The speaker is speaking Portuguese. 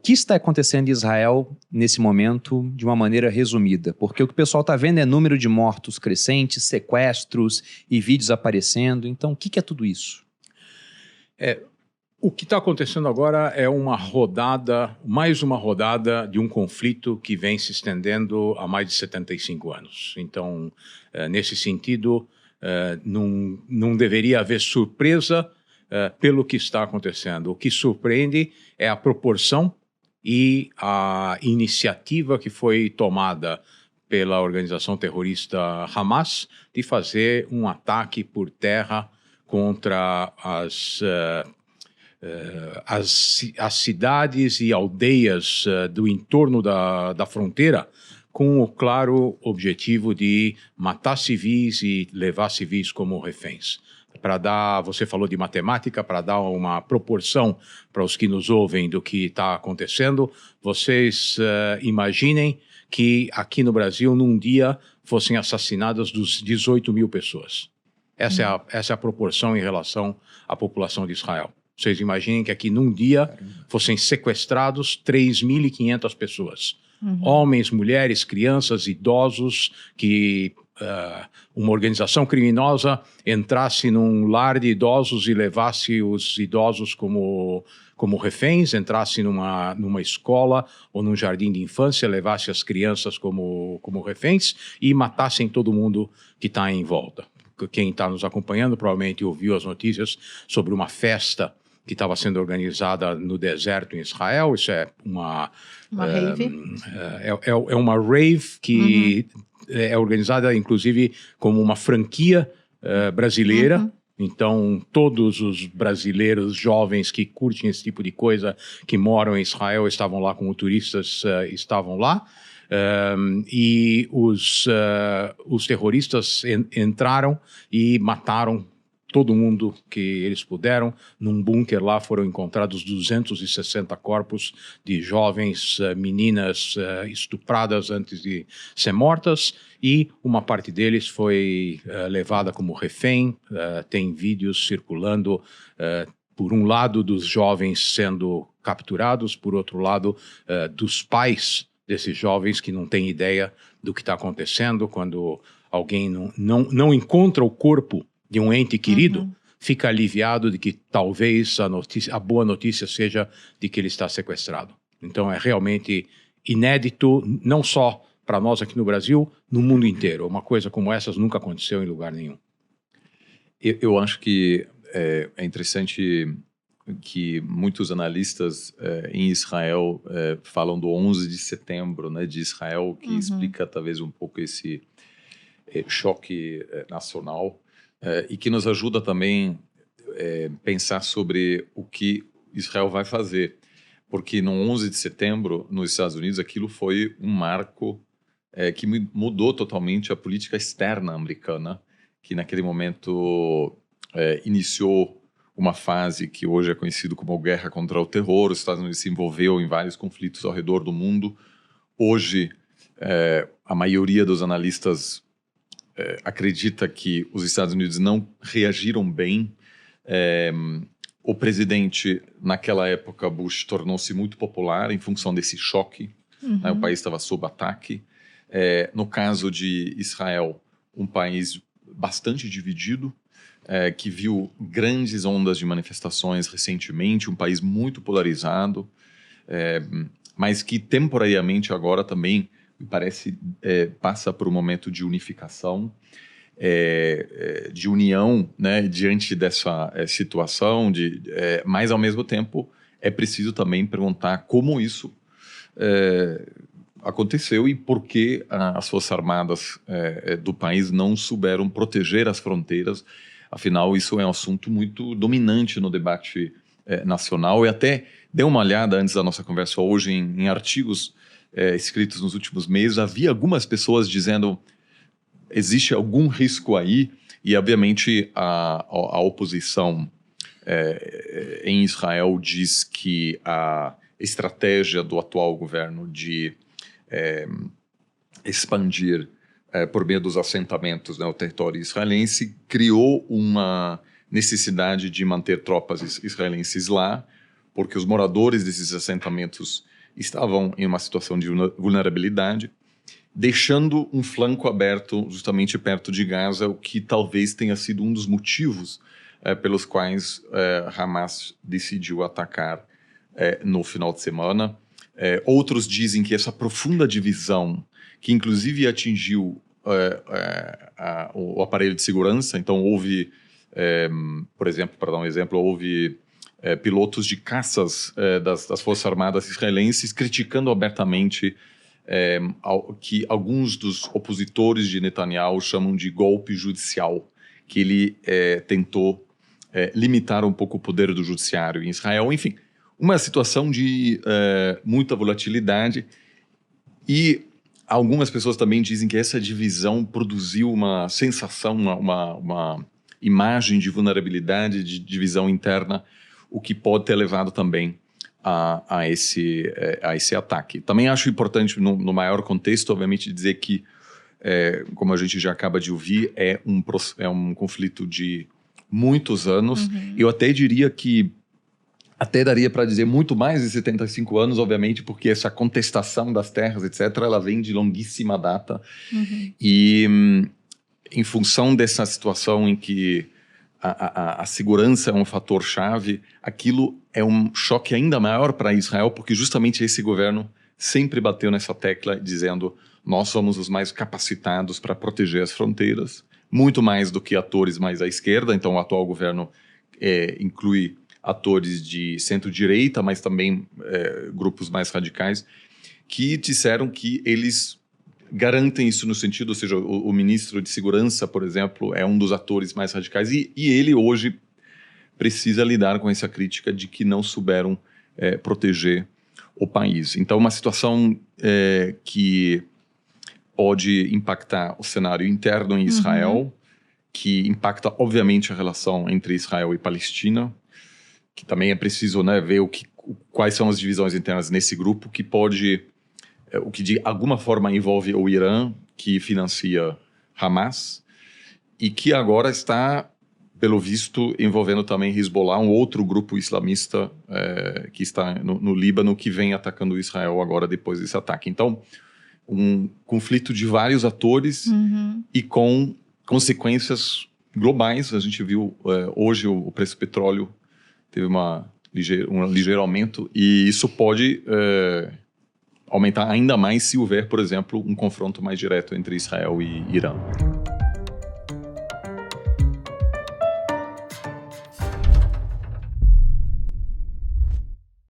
que está acontecendo em Israel nesse momento de uma maneira resumida? Porque o que o pessoal está vendo é número de mortos crescentes, sequestros e vídeos aparecendo. Então, o que é tudo isso? O que está acontecendo agora é mais uma rodada de um conflito que vem se estendendo há mais de 75 anos. Então, nesse sentido, não deveria haver surpresa pelo que está acontecendo. O que surpreende é a proporção e a iniciativa que foi tomada pela organização terrorista Hamas de fazer um ataque por terra contra as cidades e aldeias do entorno da fronteira, com o claro objetivo de matar civis e levar civis como reféns. Você falou de matemática, para dar uma proporção para os que nos ouvem do que está acontecendo, vocês imaginem que aqui no Brasil, num dia, fossem assassinadas 18 mil pessoas. Essa é a proporção em relação à população de Israel. Vocês imaginem que aqui num dia fossem sequestrados 3.500 pessoas. Homens, mulheres, crianças, idosos, que uma organização criminosa entrasse num lar de idosos e levasse os idosos como reféns, entrasse numa escola ou num jardim de infância, levasse as crianças como reféns e matassem todo mundo que está em volta. Quem está nos acompanhando provavelmente ouviu as notícias sobre uma festa que estava sendo organizada no deserto em Israel. Isso é uma rave? É uma rave que é organizada, inclusive, como uma franquia brasileira. Então, todos os brasileiros jovens que curtem esse tipo de coisa, que moram em Israel, estavam lá como turistas, estavam lá. E os terroristas entraram e mataram todo mundo que eles puderam. Num bunker lá foram encontrados 260 corpos de jovens meninas estupradas antes de ser mortas, e uma parte deles foi levada como refém. Tem vídeos circulando, por um lado, dos jovens sendo capturados, por outro lado, dos pais desses jovens que não têm ideia do que está acontecendo. Quando alguém não encontra o corpo de um ente querido, fica aliviado de que talvez a boa notícia seja de que ele está sequestrado. Então é realmente inédito, não só para nós aqui no Brasil, no mundo inteiro. Uma coisa como essa nunca aconteceu em lugar nenhum. Eu acho que é interessante que muitos analistas em Israel falam do 11 de setembro, né, de Israel, que explica talvez um pouco esse choque nacional. E que nos ajuda também a pensar sobre o que Israel vai fazer. Porque no 11 de setembro, nos Estados Unidos, aquilo foi um marco que mudou totalmente a política externa americana, que naquele momento iniciou uma fase que hoje é conhecida como guerra contra o terror. Os Estados Unidos se envolveu em vários conflitos ao redor do mundo. Hoje, a maioria dos analistas acredita que os Estados Unidos não reagiram bem. O presidente, naquela época, Bush, tornou-se muito popular em função desse choque. Né? O país estava sob ataque. No caso de Israel, um país bastante dividido, que viu grandes ondas de manifestações recentemente, um país muito polarizado, mas que temporariamente agora também parece passa por um momento de unificação, de união, né, diante dessa situação, mas ao mesmo tempo é preciso também perguntar como isso aconteceu e por que as Forças Armadas do país não souberam proteger as fronteiras. Afinal, isso é um assunto muito dominante no debate nacional. E até dei uma olhada antes da nossa conversa hoje em artigos escritos nos últimos meses. Havia algumas pessoas dizendo existe algum risco aí, e obviamente a oposição em Israel diz que a estratégia do atual governo de expandir por meio dos assentamentos, né, o território israelense criou uma necessidade de manter tropas israelenses lá, porque os moradores desses assentamentos estavam em uma situação de vulnerabilidade, deixando um flanco aberto justamente perto de Gaza, o que talvez tenha sido um dos motivos pelos quais Hamas decidiu atacar no final de semana. Outros dizem que essa profunda divisão, que inclusive atingiu o aparelho de segurança, então houve, por exemplo, para dar um exemplo, houve pilotos de caças das Forças Armadas israelenses criticando abertamente que alguns dos opositores de Netanyahu chamam de golpe judicial, que ele tentou limitar um pouco o poder do judiciário em Israel. Enfim, uma situação de muita volatilidade, e algumas pessoas também dizem que essa divisão produziu uma sensação, uma imagem de vulnerabilidade, de divisão interna, o que pode ter levado também a esse ataque. Também acho importante, no maior contexto, obviamente, dizer que, como a gente já acaba de ouvir, é um conflito de muitos anos. Eu até diria que até daria para dizer muito mais de 75 anos, obviamente, porque essa contestação das terras, etc., ela vem de longuíssima data. E em função dessa situação em que a segurança é um fator chave, aquilo é um choque ainda maior para Israel, porque justamente esse governo sempre bateu nessa tecla dizendo: nós somos os mais capacitados para proteger as fronteiras, muito mais do que atores mais à esquerda. Então o atual governo inclui atores de centro-direita, mas também grupos mais radicais, que disseram que eles garantem isso no sentido, ou seja, o ministro de Segurança, por exemplo, é um dos atores mais radicais, e ele hoje precisa lidar com essa crítica de que não souberam proteger o país. Então, uma situação que pode impactar o cenário interno em Israel, que impacta, obviamente, a relação entre Israel e Palestina, que também é preciso, né, ver quais são as divisões internas nesse grupo, que pode... o que de alguma forma envolve o Irã, que financia Hamas, e que agora está, pelo visto, envolvendo também Hezbollah, um outro grupo islamista que está no Líbano, que vem atacando Israel agora depois desse ataque. Então, um conflito de vários atores e com consequências globais. A gente viu hoje o preço do petróleo teve um ligeiro aumento, e isso pode... aumentar ainda mais se houver, por exemplo, um confronto mais direto entre Israel e Irã.